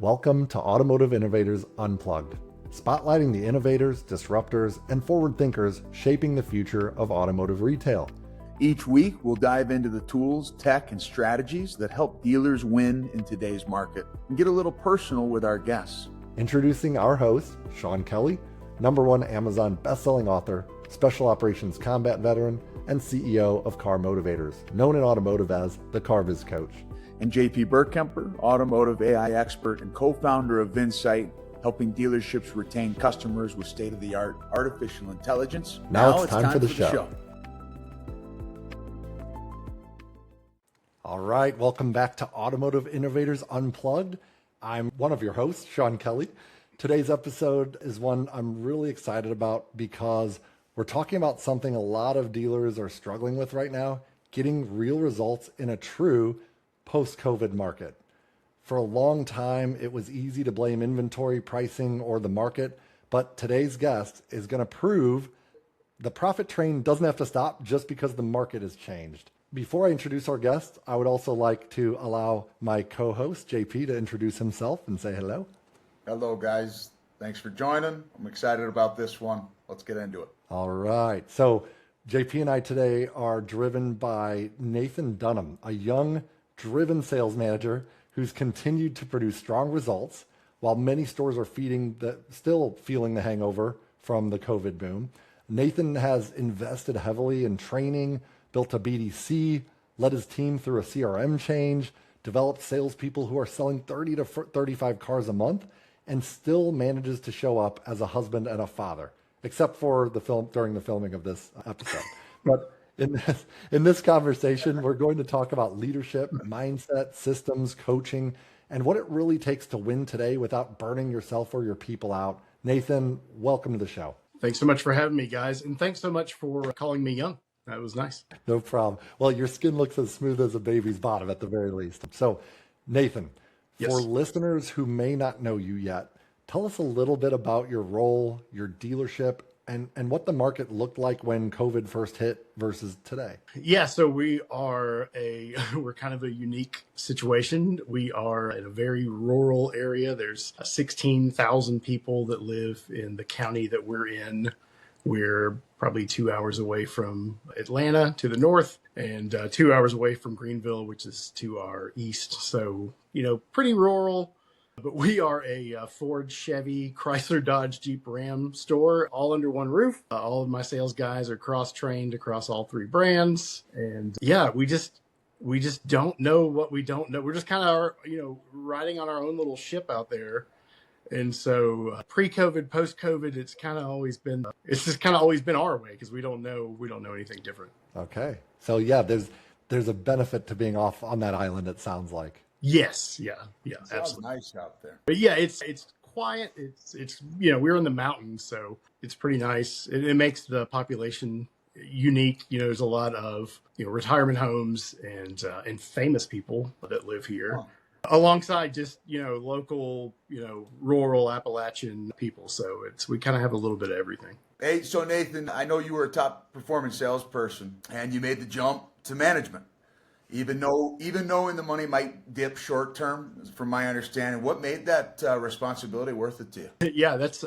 Welcome to Automotive Innovators Unplugged, spotlighting the innovators, disruptors, and forward thinkers shaping the future of automotive retail. Each week, we'll dive into the tools, tech, and strategies that help dealers win in today's market and get a little personal with our guests. Introducing our host, Sean Kelly, #1 Amazon bestselling author, Special Operations Combat Veteran, and CEO of Car Motivators, known in automotive as the CarViz Coach. And JP Burkemper, automotive AI expert and co-founder of VinSight, helping dealerships retain customers with state-of-the-art artificial intelligence. Now it's time for the show. All right, welcome back to Automotive Innovators Unplugged. I'm one of your hosts, Sean Kelly. Today's episode is one I'm really excited about because we're talking about something a lot of dealers are struggling with right now, getting real results in a true post-COVID market. For a long time, it was easy to blame inventory, pricing, or the market, but today's guest is going to prove the profit train doesn't have to stop just because the market has changed. Before I introduce our guest, I would also like to allow my co-host, JP, to introduce himself and say hello. Hello, guys. Thanks for joining. I'm excited about this one. Let's get into it. All right. So JP and I today are driven by Nathan Dunham, a young, driven sales manager who's continued to produce strong results while many stores are still feeling the hangover from the COVID boom. Nathan has invested heavily in training, built a BDC, led his team through a CRM change, developed salespeople who are selling 30 to 35 cars a month, and still manages to show up as a husband and a father, except for during the filming of this episode. But in this conversation, we're going to talk about leadership, mindset, systems, coaching, and what it really takes to win today without burning yourself or your people out. Nathan, welcome to the show. Thanks so much for having me, guys. And thanks so much for calling me young. That was nice. No problem. Well, your skin looks as smooth as a baby's bottom at the very least. So, Nathan, Yes. For listeners who may not know you yet, tell us a little bit about your role, your dealership, and what the market looked like when COVID first hit versus today. Yeah, so we're kind of a unique situation. We are in a very rural area. There's 16,000 people that live in the county that we're in. We're probably 2 hours away from Atlanta to the north and 2 hours away from Greenville, which is to our east. So, pretty rural. But we are a Ford, Chevy, Chrysler, Dodge, Jeep, Ram store, all under one roof. All of my sales guys are cross-trained across all three brands. And yeah, we just don't know what we don't know. We're just kind of, riding on our own little ship out there. And so pre-COVID, post-COVID, it's just kind of always been our way because we don't know anything different. Okay. So yeah, there's a benefit to being off on that island, it sounds like. Yes. Yeah, Sounds absolutely. nice out there. But yeah, it's quiet. It's we're in the mountains, so it's pretty nice. It makes the population unique. There's a lot of retirement homes and famous people that live here, alongside just local rural Appalachian people. So we kind of have a little bit of everything. Hey, so Nathan, I know you were a top performing salesperson and you made the jump to management. Even knowing the money might dip short term, from my understanding, what made that responsibility worth it to you? Yeah, that's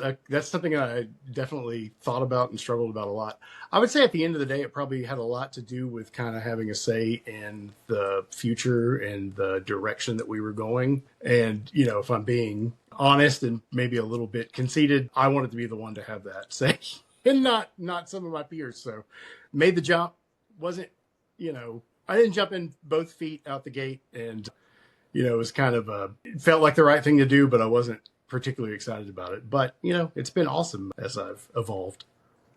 something I definitely thought about and struggled about a lot. I would say at the end of the day, it probably had a lot to do with kind of having a say in the future and the direction that we were going. And, if I'm being honest and maybe a little bit conceited, I wanted to be the one to have that say and not some of my peers. So made the jump. I didn't jump in both feet out the gate, and it was kind of it felt like the right thing to do, but I wasn't particularly excited about it. But it's been awesome as I've evolved.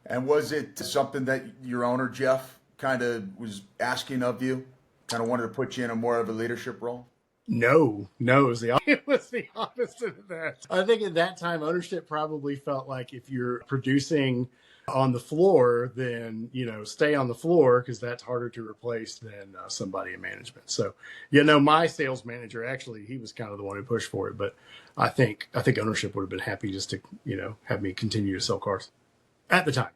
And was it something that your owner Jeff kind of was asking of you, kind of wanted to put you in a more of a leadership role? No, it was the opposite of that. I think at that time, ownership probably felt like if you're producing on the floor, then, stay on the floor because that's harder to replace than somebody in management. So, my sales manager, actually, he was kind of the one who pushed for it. But I think ownership would have been happy just to, have me continue to sell cars at the time.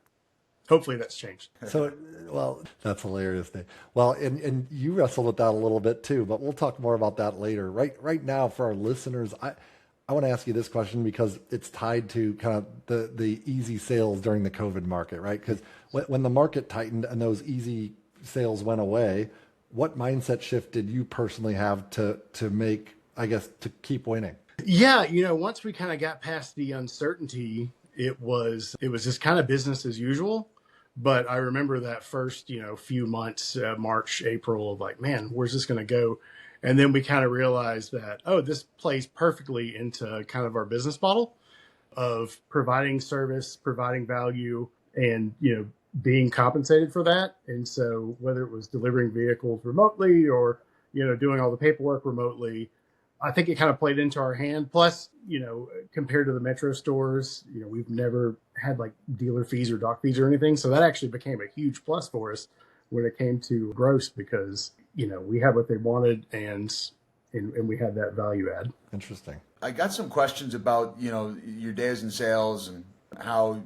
Hopefully that's changed. So, well, that's hilarious. Well, and you wrestled with that a little bit too, but we'll talk more about that later. Right now for our listeners, I want to ask you this question because it's tied to kind of the easy sales during the COVID market, right? Because when the market tightened and those easy sales went away, what mindset shift did you personally have to make, I guess, to keep winning? Yeah, once we kind of got past the uncertainty, it was just kind of business as usual. But I remember that first, few months, March, April, of like, man, where's this going to go? And then we kind of realized that, oh, this plays perfectly into kind of our business model of providing service, providing value, and, being compensated for that. And so whether it was delivering vehicles remotely or, doing all the paperwork remotely, I think it kind of played into our hand. Plus, compared to the metro stores, we've never had like dealer fees or doc fees or anything. So that actually became a huge plus for us when it came to gross because, we had what they wanted and we had that value add. Interesting. I got some questions about, your days in sales and how,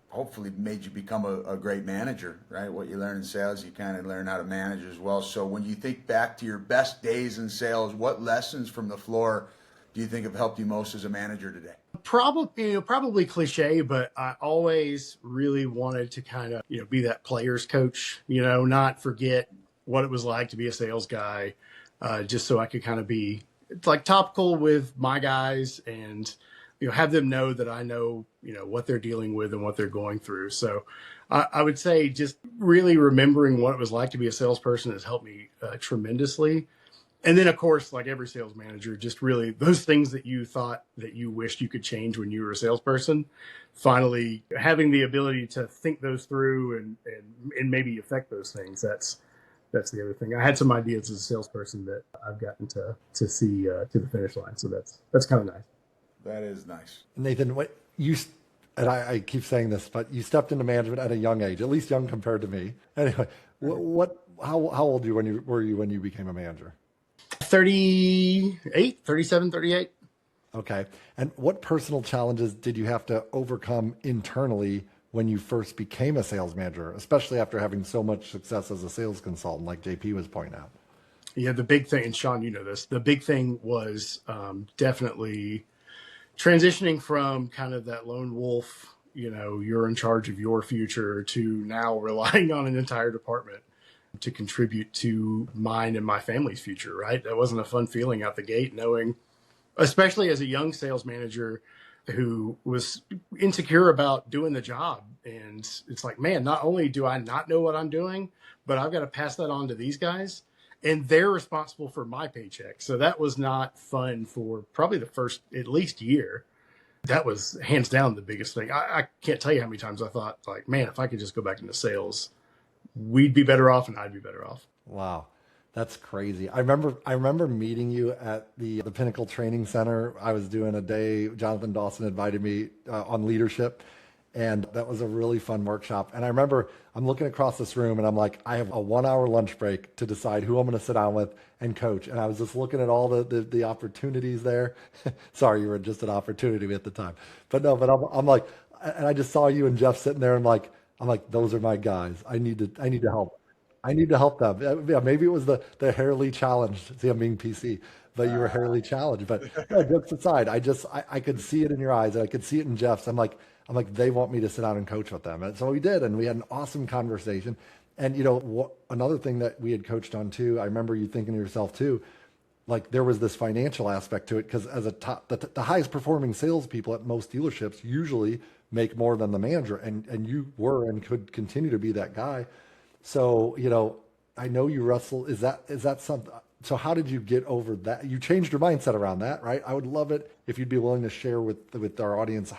hopefully made you become a great manager, right? What you learn in sales, you kind of learn how to manage as well. So when you think back to your best days in sales, what lessons from the floor do you think have helped you most as a manager today? Probably cliche, but I always really wanted to kind of, be that player's coach, not forget what it was like to be a sales guy, just so I could kind of be like topical with my guys and, have them know that I know, what they're dealing with and what they're going through. So I would say just really remembering what it was like to be a salesperson has helped me tremendously. And then, of course, like every sales manager, just really those things that you thought that you wished you could change when you were a salesperson, finally having the ability to think those through and maybe affect those things. That's the other thing. I had some ideas as a salesperson that I've gotten to see to the finish line. So that's kind of nice. That is nice. Nathan, and I keep saying this, but you stepped into management at a young age, at least young compared to me. Anyway, how old were you when you became a manager? 37, 38. Okay. And what personal challenges did you have to overcome internally when you first became a sales manager, especially after having so much success as a sales consultant, like JP was pointing out? Yeah, the big thing, and Sean, this, the big thing was definitely transitioning from kind of that lone wolf, you're in charge of your future to now relying on an entire department to contribute to mine and my family's future, right? That wasn't a fun feeling out the gate, knowing, especially as a young sales manager who was insecure about doing the job. And it's like, man, not only do I not know what I'm doing, but I've got to pass that on to these guys. And they're responsible for my paycheck. So that was not fun for probably the first at least year. That was hands down the biggest thing. I can't tell you how many times I thought, like, man, if I could just go back into sales, we'd be better off and I'd be better off. Wow. That's crazy. I remember meeting you at the Pinnacle Training Center. I was doing a day, Jonathan Dawson invited me on leadership. And that was a really fun workshop. And I remember I'm looking across this room and I'm like, I have a 1 hour lunch break to decide who I'm going to sit down with and coach. And I was just looking at all the opportunities there. Sorry, you were just an opportunity at the time. But no, I'm like, and I just saw you and Jeff sitting there and I'm like, those are my guys. I need to help. I need to help them. Yeah, maybe it was the hairly challenged. See, I'm being PC, but you were hairly challenged. But no, jokes aside, I could see it in your eyes and I could see it in Jeff's. I'm like, they want me to sit down and coach with them. And so we did, and we had an awesome conversation. And, another thing that we had coached on too, I remember you thinking to yourself too, like there was this financial aspect to it because as the highest performing salespeople at most dealerships usually make more than the manager. And you were and could continue to be that guy. So, I know you wrestle. Is that something? So how did you get over that? You changed your mindset around that, right? I would love it if you'd be willing to share with our audience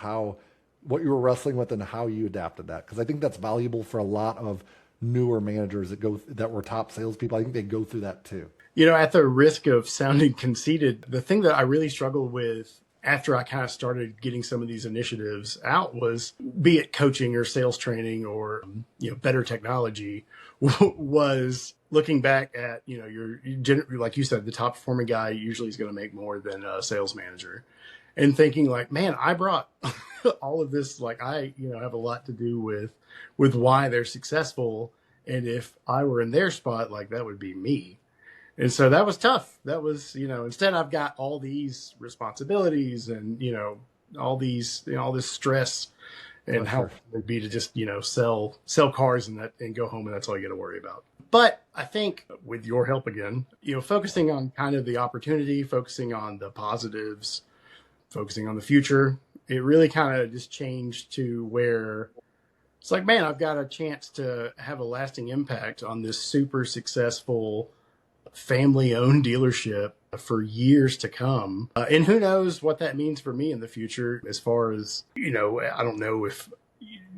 what you were wrestling with and how you adapted that. Because I think that's valuable for a lot of newer managers that were top salespeople. I think they go through that too. At the risk of sounding conceited, the thing that I really struggled with after I kind of started getting some of these initiatives out was, be it coaching or sales training or, better technology, was looking back at, your, like you said, the top performing guy usually is going to make more than a sales manager. And thinking like, man, I brought all of this, like I, have a lot to do with why they're successful. And if I were in their spot, like that would be me. And so that was tough. That was, instead I've got all these responsibilities and, all these, all this stress, and how sure. it would be to just, sell cars and go home, and that's all you got to worry about. But I think with your help again, focusing on kind of the opportunity, focusing on the positives, focusing on the future, it really kind of just changed to where it's like, man, I've got a chance to have a lasting impact on this super successful family-owned dealership for years to come. And who knows what that means for me in the future as far as, I don't know if,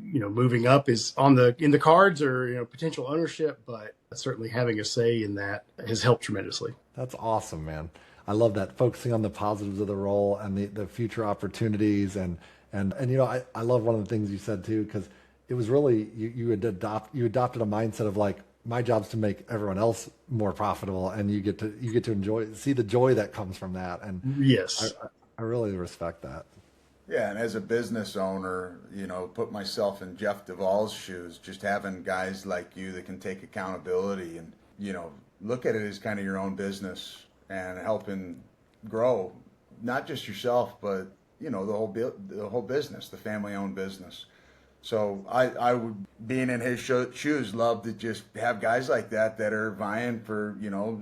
moving up is in the cards or, potential ownership, but certainly having a say in that has helped tremendously. That's awesome, man. I love that, focusing on the positives of the role and the future opportunities. And I love one of the things you said too, because it was really, you adopted a mindset of like, my job's to make everyone else more profitable, and you get to see the joy that comes from that. And yes, I really respect that. Yeah, and as a business owner, put myself in Jeff Duvall's shoes, just having guys like you that can take accountability and, look at it as kind of your own business and helping grow, not just yourself, but, the whole business, the family-owned business. So I would, being in his shoes, love to just have guys like that are vying for,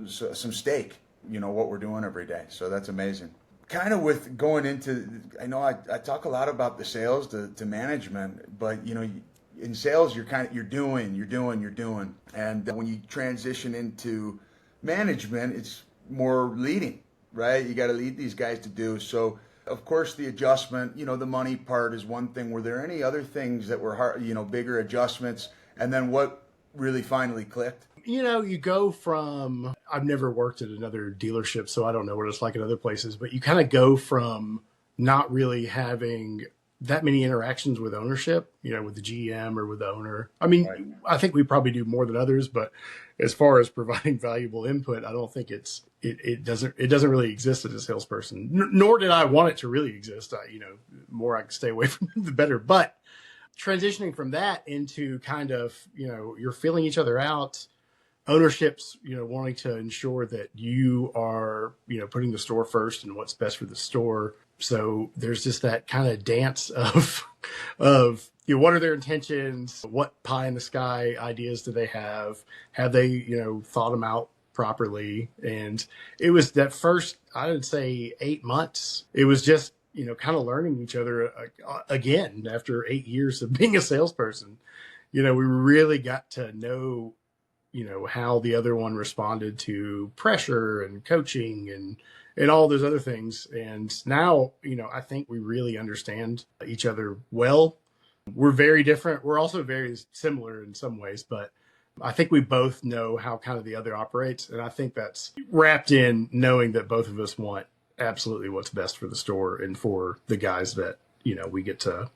some stake, what we're doing every day. So that's amazing. Kind of with going into, I know I talk a lot about the sales to management, but, in sales, you're doing. And when you transition into management, it's more leading, right? You got to lead these guys to do. So, of course, the adjustment, the money part is one thing. Were there any other things that were hard, bigger adjustments? And then what really finally clicked? You go from, I've never worked at another dealership, so I don't know what it's like at other places, but you kind of go from not really having that many interactions with ownership, with the GM or with the owner. I mean, right. I think we probably do more than others, but as far as providing valuable input, I don't think it doesn't really exist as a salesperson, nor did I want it to really exist. More I can stay away from it, the better. But transitioning from that into kind of, you're filling each other out, ownership's, wanting to ensure that you are, putting the store first and what's best for the store. So there's just that kind of dance of what are their intentions? What pie in the sky ideas do they have? Have they, thought them out properly? And it was that first, I would say 8 months. It was just, kind of learning each other again after 8 years of being a salesperson. We really got to know, how the other one responded to pressure and coaching and all those other things. And now, I think we really understand each other well. We're very different. We're also very similar in some ways, but I think we both know how kind of the other operates. And I think that's wrapped in knowing that both of us want absolutely what's best for the store and for the guys that, we get to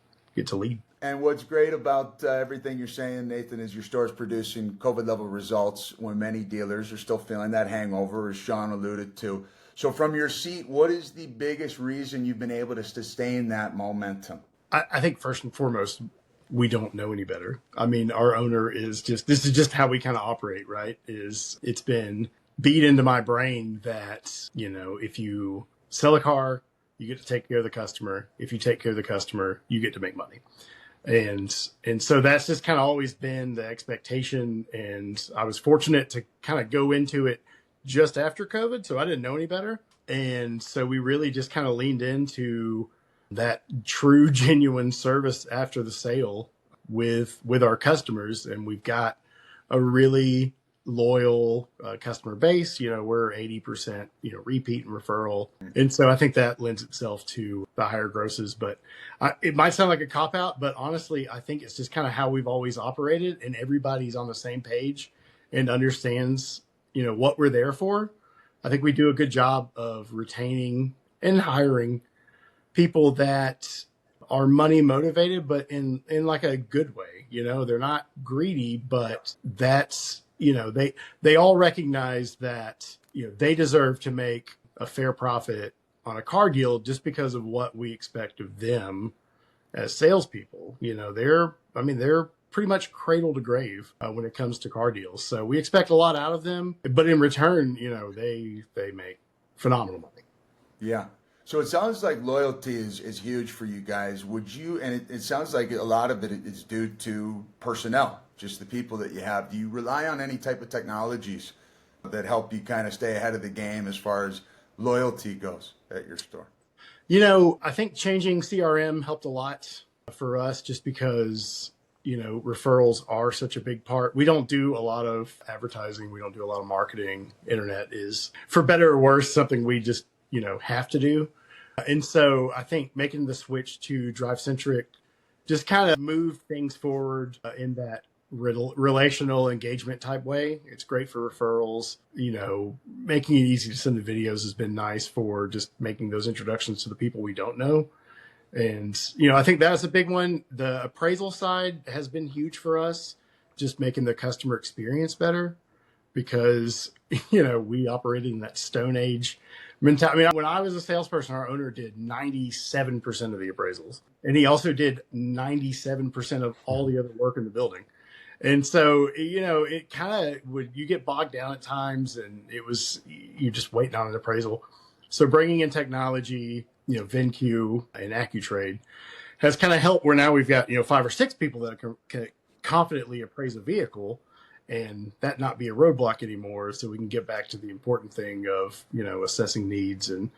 lead. And what's great about everything you're saying, Nathan, is your store's producing COVID-level results when many dealers are still feeling that hangover, as Sean alluded to. So from your seat, what is the biggest reason you've been able to sustain that momentum? I think first and foremost, we don't know any better. I mean, our owner this is just how we kind of operate, right? It's been beat into my brain that, if you sell a car, you get to take care of the customer. If you take care of the customer, you get to make money. And so that's just kind of always been the expectation. And I was fortunate to kind of go into it just after COVID, so I didn't know any better. And so we really just kind of leaned into that true, genuine service after the sale with our customers. And we've got a really loyal customer base. We're 80%, repeat and referral. And so I think that lends itself to the higher grosses, but it might sound like a cop out, but honestly, I think it's just kind of how we've always operated, and everybody's on the same page and understands, what we're there for. I think we do a good job of retaining and hiring people that are money motivated, but in like a good way. They're not greedy, but that's, they all recognize that, they deserve to make a fair profit on a car deal just because of what we expect of them as salespeople. They're pretty much cradle to grave when it comes to car deals. So we expect a lot out of them, but in return, they make phenomenal money. Yeah. So it sounds like loyalty is huge for you guys. Would you, and it sounds like a lot of it is due to personnel, just the people that you have. Do you rely on any type of technologies that help you kind of stay ahead of the game as far as loyalty goes at your store? I think changing CRM helped a lot for us just because, referrals are such a big part. We don't do a lot of advertising. We don't do a lot of marketing. Internet is, for better or worse, something we just, have to do. And so I think making the switch to Drive Centric just kind of moved things forward in that relational engagement type way. It's great for referrals. Making it easy to send the videos has been nice for just making those introductions to the people we don't know. And, I think that's a big one. The appraisal side has been huge for us, just making the customer experience better because, we operated in that Stone Age mentality. When I was a salesperson, our owner did 97% of the appraisals, and he also did 97% of all the other work in the building. And so, it kind of you get bogged down at times, and you're just waiting on an appraisal. So bringing in technology, VinQ and AccuTrade has kind of helped where now we've got, 5 or 6 people that can confidently appraise a vehicle and that not be a roadblock anymore. So we can get back to the important thing of, assessing needs and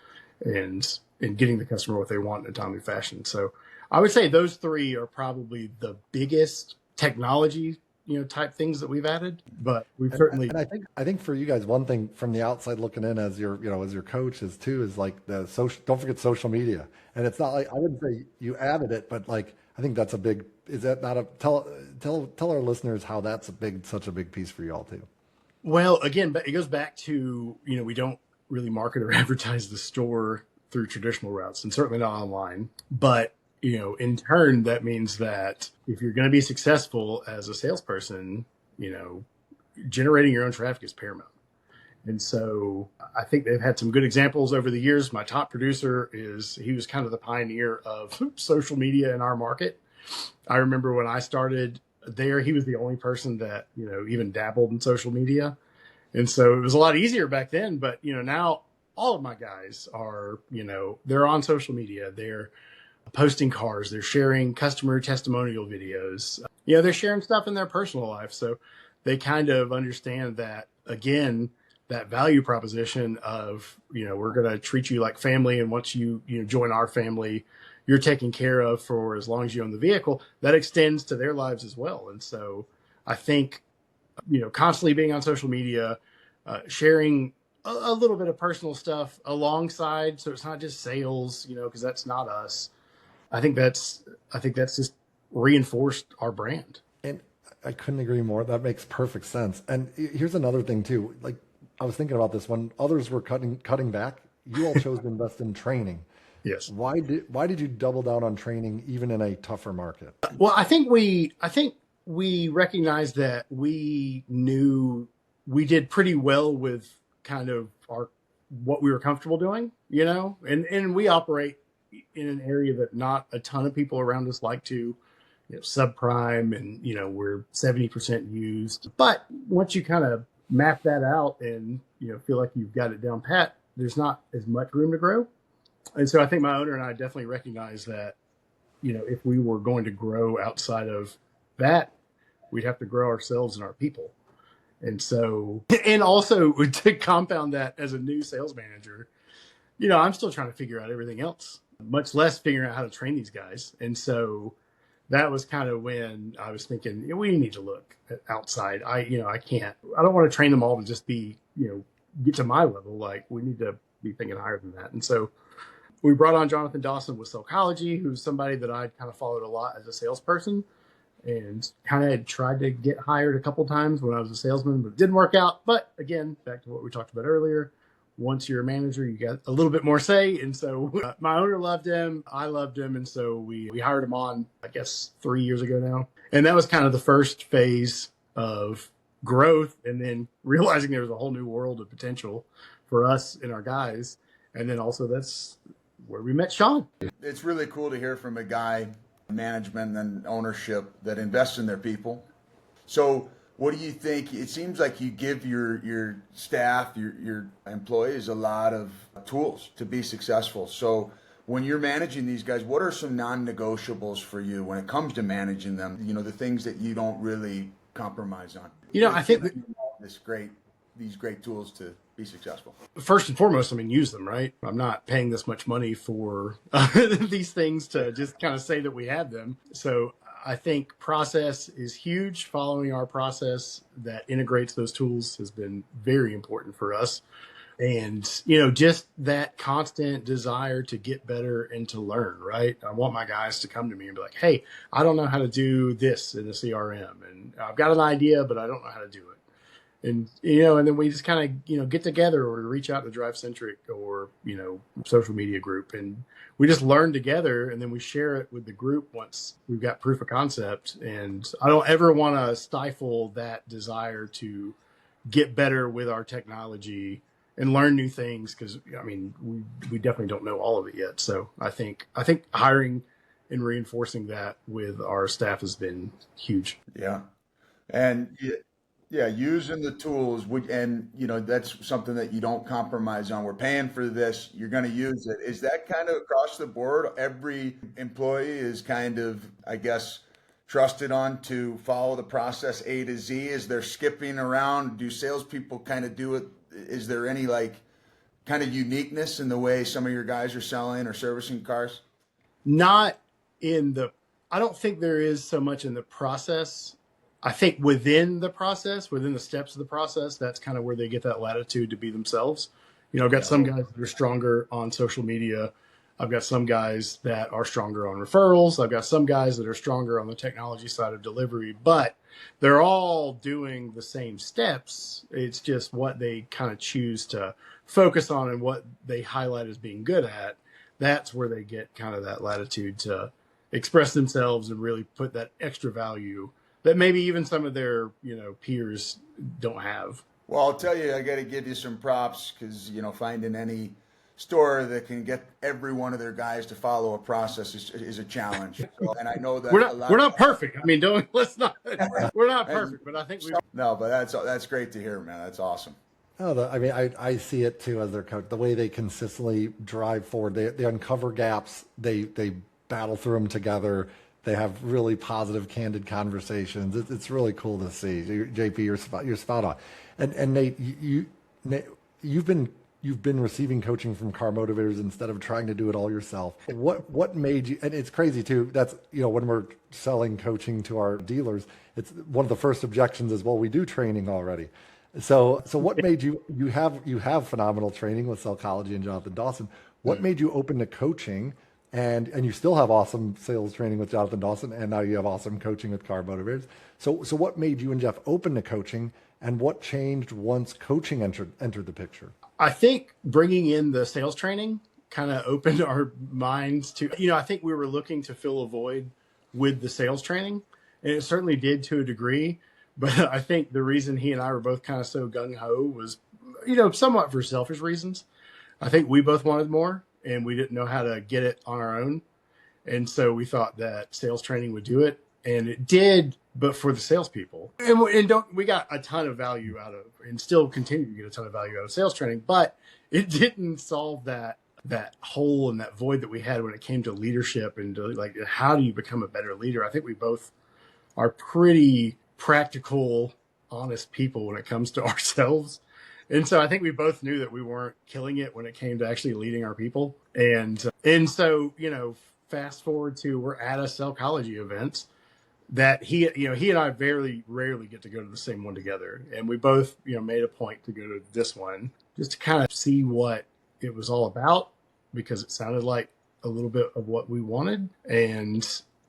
getting the customer what they want in a timely fashion. So I would say those 3 are probably the biggest technology type things that we've added, but we've certainly. And I think for you guys, one thing from the outside looking in as your coach is like the social. Don't forget social media, and it's not like I wouldn't say you added it, but like I think that's a big. Is that not a tell our listeners how that's such a big piece for you all too? Well, again, but it goes back to we don't really market or advertise the store through traditional routes, and certainly not online, but. In turn, that means that if you're going to be successful as a salesperson, generating your own traffic is paramount. And so I think they've had some good examples over the years. My top producer he was kind of the pioneer of social media in our market. I remember when I started there, he was the only person that, even dabbled in social media. And so it was a lot easier back then, but, now all of my guys are, they're on social media. They're posting cars, they're sharing customer testimonial videos. They're sharing stuff in their personal life. So they kind of understand that, again, that value proposition of, we're going to treat you like family. And once you join our family, you're taken care of for as long as you own the vehicle. That extends to their lives as well. And so I think, constantly being on social media, sharing a little bit of personal stuff alongside. So it's not just sales, because that's not us. I think that's just reinforced our brand. And I couldn't agree more. That makes perfect sense. And here's another thing too. Like I was thinking about this when others were cutting back, you all chose to invest in training. Yes. Why did you double down on training even in a tougher market? Well, I think we recognized that we knew we did pretty well with kind of what we were comfortable doing, and we operate in an area that not a ton of people around us like to, subprime, and, we're 70% used. But once you kind of map that out and, feel like you've got it down pat, there's not as much room to grow. And so I think my owner and I definitely recognize that, if we were going to grow outside of that, we'd have to grow ourselves and our people. And so, and also to compound that as a new sales manager, I'm still trying to figure out everything else, much less figuring out how to train these guys. And so that was kind of when I was thinking, we need to look outside. I don't want to train them all to just be, get to my level. Like we need to be thinking higher than that. And so we brought on Jonathan Dawson with Psychology, who's somebody that I'd kind of followed a lot as a salesperson and kind of had tried to get hired a couple times when I was a salesman, but it didn't work out. But again, back to what we talked about earlier, once you're a manager, you got a little bit more say. And so my owner loved him. I loved him. And so we hired him on, I guess, 3 years ago now. And that was kind of the first phase of growth. And then realizing there was a whole new world of potential for us and our guys. And then also that's where we met Sean. It's really cool to hear from a guy management and ownership that invests in their people. So what do you think? It seems like you give your staff, your employees a lot of tools to be successful. So when you're managing these guys, what are some non-negotiables for you when it comes to managing them? You know, the things that you don't really compromise on. I think that these great tools to be successful. first and foremost, use them, right? I'm not paying this much money for these things to just kind of say that we have them. So I think process is huge. Following our process that integrates those tools has been very important for us. And, just that constant desire to get better and to learn, right? I want my guys to come to me and be like, hey, I don't know how to do this in the CRM. And I've got an idea, but I don't know how to do it. And, and then we just kind of, get together or reach out to Drive Centric or, social media group. And we just learn together and then we share it with the group once we've got proof of concept. And I don't ever want to stifle that desire to get better with our technology and learn new things. Cause we definitely don't know all of it yet. So I think hiring and reinforcing that with our staff has been huge. Yeah. And yeah, using the tools, and that's something that you don't compromise on. We're paying for this. You're going to use it. Is that kind of across the board? Every employee is kind of, I guess, trusted on to follow the process A to Z. Is there skipping around? Do salespeople kind of do it? Is there any kind of uniqueness in the way some of your guys are selling or servicing cars? I don't think there is so much in the process. I think within the process, within the steps of the process, that's kind of where they get that latitude to be themselves. I've got some guys that are stronger on social media. I've got some guys that are stronger on referrals. I've got some guys that are stronger on the technology side of delivery, but they're all doing the same steps. It's just what they kind of choose to focus on and what they highlight as being good at. That's where they get kind of that latitude to express themselves and really put that extra value that maybe even some of their, peers don't have. Well, I'll tell you, I got to give you some props because, finding any store that can get every one of their guys to follow a process is a challenge. So, and I know that we're not perfect. We're not perfect, but I think no, but that's great to hear, man. That's awesome. Oh, I see it too as their coach. The way they consistently drive forward, they uncover gaps, they battle through them together. They have really positive, candid conversations. It's really cool to see. JP, you're spot on. And Nate, you've been receiving coaching from car motivators instead of trying to do it all yourself. What made you? And it's crazy too. That's when we're selling coaching to our dealers, it's one of the first objections is, well, we do training already. So what made you have phenomenal training with Psychology and Jonathan Dawson? What made you open to coaching? And you still have awesome sales training with Jonathan Dawson, and now you have awesome coaching with Car Motivators. So what made you and Jeff open to coaching, and what changed once coaching entered the picture? I think bringing in the sales training kind of opened our minds to, I think we were looking to fill a void with the sales training, and it certainly did to a degree. But I think the reason he and I were both kind of so gung-ho was, somewhat for selfish reasons. I think we both wanted more, and we didn't know how to get it on our own. And so we thought that sales training would do it. And it did, but for the salespeople. And we got a ton of value out of, and still continue to get a ton of value out of sales training, but it didn't solve that hole and that void that we had when it came to leadership and to, how do you become a better leader? I think we both are pretty practical, honest people when it comes to ourselves. And so I think we both knew that we weren't killing it when it came to actually leading our people. And so, fast forward to we're at a Psychology event that he and I very rarely get to go to the same one together. And we both, made a point to go to this one just to kind of see what it was all about, because it sounded like a little bit of what we wanted. And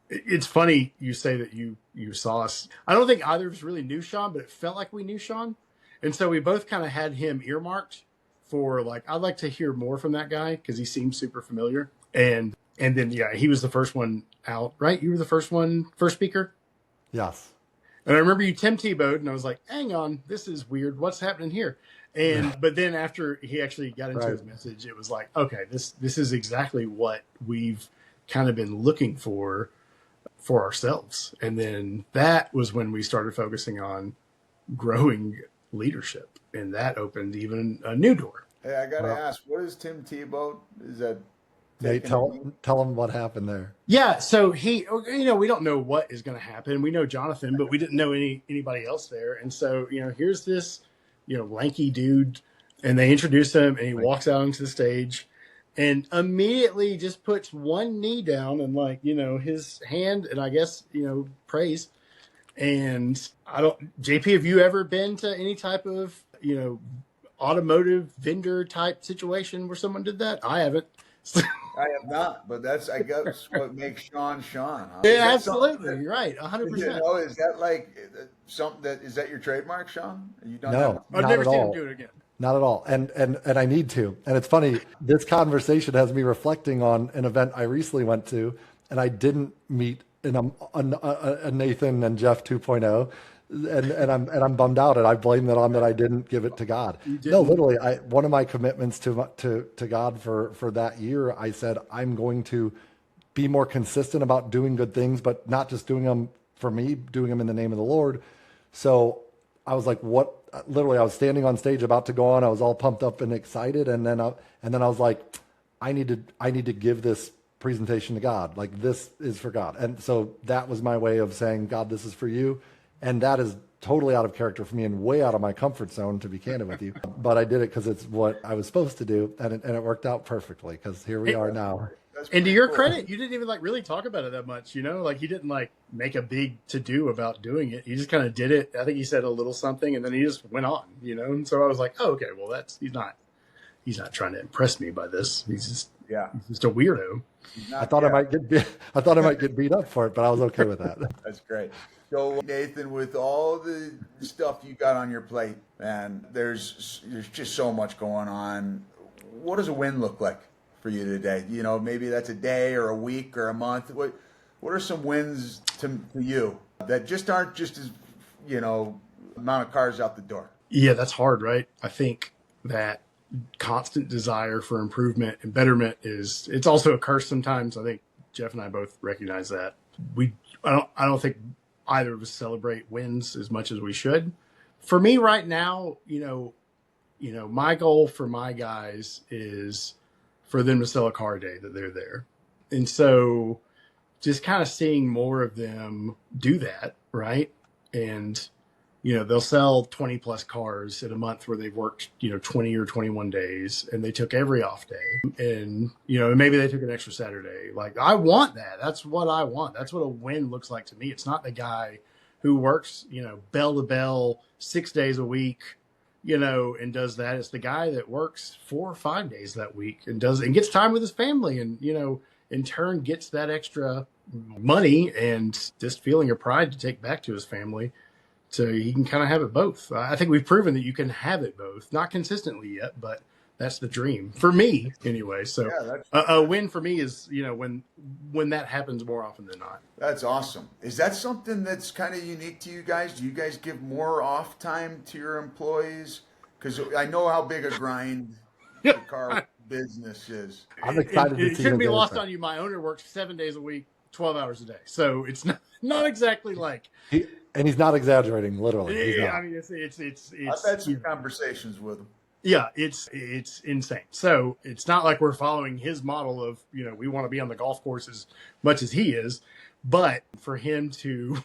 it's funny you say that you saw us. I don't think either of us really knew Sean, but it felt like we knew Sean. And so we both kind of had him earmarked for I'd like to hear more from that guy because he seems super familiar. And then, he was the first one out, right? You were the first speaker? Yes. And I remember you Tim Tebowed, and I was like, hang on, this is weird. What's happening here? But then after he actually got into his message, it was like, okay, this is exactly what we've kind of been looking for for ourselves. And then that was when we started focusing on growing leadership, and that opened even a new door. Hey, I got to ask, what is Tim Tebow? Is that Nate, tell him what happened there. Yeah, so he, we don't know what is going to happen. We know Jonathan, but we didn't know anybody else there. And so, here's this, lanky dude, and they introduce him, and he walks out onto the stage, and immediately just puts one knee down and his hand, and I guess prays. And JP, have you ever been to any type of automotive vendor type situation where someone did that? I haven't. I have not, but I guess what makes Sean Sean. Huh? Yeah, absolutely. You're right. 100%. Is that like something is that your trademark, Sean? You done No, that? I've never seen him do it again. Not at all. And I need to. And it's funny, this conversation has me reflecting on an event I recently went to, and I didn't meet a Nathan and Jeff 2.0. And I'm bummed out, and I blame that on that I didn't give it to God. No, literally, one of my commitments to God for that year, I said I'm going to be more consistent about doing good things, but not just doing them for me, doing them in the name of the Lord. So I was like, what? Literally, I was standing on stage about to go on. I was all pumped up and excited, and then I was like, I need to give this presentation to God. Like, this is for God. And so that was my way of saying, God, this is for you. And that is totally out of character for me and way out of my comfort zone, to be candid with you. But I did it because it's what I was supposed to do, and it worked out perfectly, because here we are now. And to your credit, you didn't even really talk about it that much, you didn't make a big to-do about doing it. You just kind of did it. I think he said a little something, and then he just went on, And so I was like, oh, okay, well, he's not trying to impress me by this. He's just a weirdo. I thought I might get beat up for it, but I was okay with that. That's great. So Nathan, with all the stuff you got on your plate, man, there's just so much going on. What does a win look like for you today? Maybe that's a day or a week or a month. What are some wins to you that just aren't just as amount of cars out the door? Yeah, that's hard, right? I think that constant desire for improvement and betterment it's also a curse sometimes. I think Jeff and I both recognize that. I don't think either of us celebrate wins as much as we should. For me right now, my goal for my guys is for them to sell a car a day that they're there. And so just kind of seeing more of them do that, right? And they'll sell 20 plus cars in a month where they've worked, 20 or 21 days, and they took every off day, and, maybe they took an extra Saturday. Like, I want that. That's what I want. That's what a win looks like to me. It's not the guy who works, bell to bell 6 days a week, and does that. It's the guy that works 4 or 5 days that week and gets time with his family, and, in turn gets that extra money and just feeling of pride to take back to his family. So he can kind of have it both. I think we've proven that you can have it both. Not consistently yet, but that's the dream for me anyway. So a win for me is, when that happens more often than not. That's awesome. Is that something that's kind of unique to you guys? Do you guys give more off time to your employees? Because I know how big a grind the car business is. I'm excited to see it shouldn't be lost on you. My owner works 7 days a week, 12 hours a day. So it's not exactly like... And he's not exaggerating, literally. Yeah, I mean, it's I've had some conversations with him. Yeah, it's insane. So it's not like we're following his model of, we want to be on the golf course as much as he is, but for him to,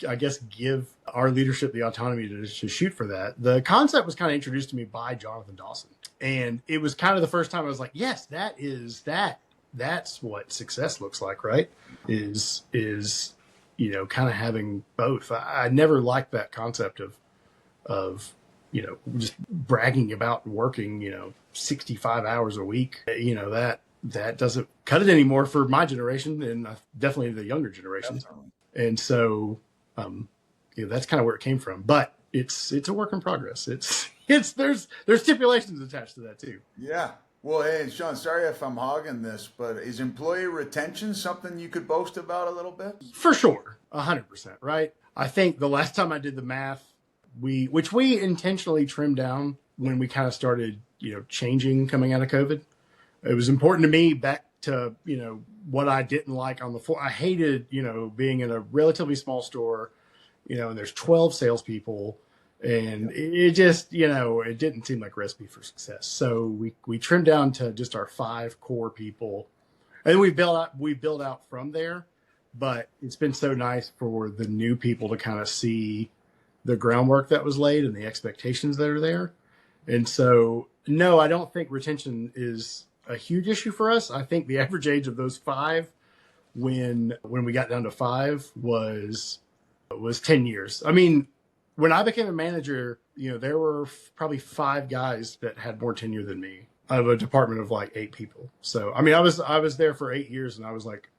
I guess give our leadership the autonomy to shoot for that. The concept was kind of introduced to me by Jonathan Dawson, and it was kind of the first time I was like, yes, that's what success looks like, right? Is kind of having both. I never liked that concept of just bragging about working, 65 hours a week. That doesn't cut it anymore for my generation, and definitely the younger generations. And so, that's kind of where it came from. But it's a work in progress. There's stipulations attached to that too. Yeah. Well, hey, Sean, sorry if I'm hogging this, but is employee retention something you could boast about a little bit? For sure. 100%, right? I think the last time I did the math, which we intentionally trimmed down when we kind of started, changing coming out of COVID. It was important to me back to, what I didn't like on the floor. I hated, being in a relatively small store, and there's 12 salespeople, and it just, it didn't seem like a recipe for success. So we trimmed down to just our 5 core people, and then we built out from there. But it's been so nice for the new people to kind of see the groundwork that was laid and the expectations that are there. And so, no, I don't think retention is a huge issue for us. I think the average age of those 5 when we got down to 5 was 10 years. I mean, when I became a manager, there were probably 5 guys that had more tenure than me out of a department of like 8 people. So, I mean, I was there for 8 years, and I was like,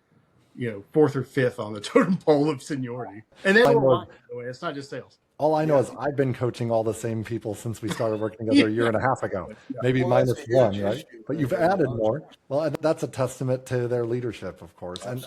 4th or 5th on the totem pole of seniority. And they were mine, by the way. It's not just sales. All I know is I've been coaching all the same people since we started working together a year and a half ago, maybe minus one, right? But you've added more. Well, and that's a testament to their leadership, of course. And,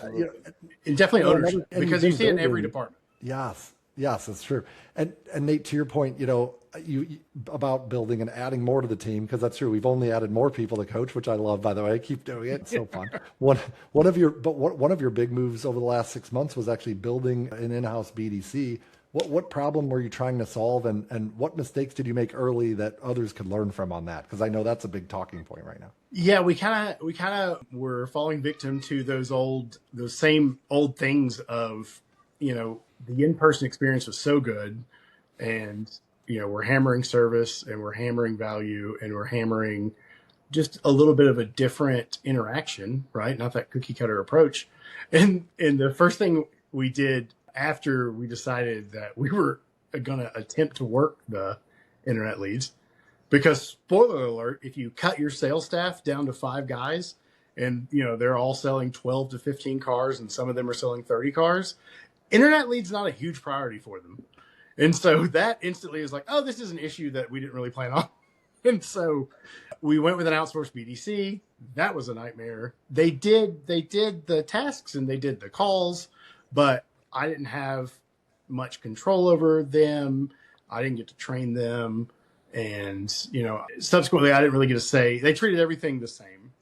and definitely ownership, because you see it in every department. Yes, it's true. And Nate, to your point, you about building and adding more to the team, because that's true. We've only added more people to coach, which I love, by the way. Keep doing it. It's so fun. One of your big moves over the last 6 months was actually building an in-house BDC. What problem were you trying to solve, and what mistakes did you make early that others could learn from on that? Because I know that's a big talking point right now. Yeah, we kind of were falling victim to those same old things of, the in-person experience was so good, and we're hammering service, and we're hammering value, and we're hammering just a little bit of a different interaction, right? Not that cookie cutter approach. And the first thing we did after we decided that we were going to attempt to work the internet leads, because spoiler alert, if you cut your sales staff down to 5 guys and, they're all selling 12 to 15 cars and some of them are selling 30 cars, internet leads not a huge priority for them. And so that instantly is like, oh, this is an issue that we didn't really plan on. And so we went with an outsourced BDC. That was a nightmare. They did the tasks and they did the calls, but I didn't have much control over them. I didn't get to train them. And, subsequently, I didn't really get to say. They treated everything the same.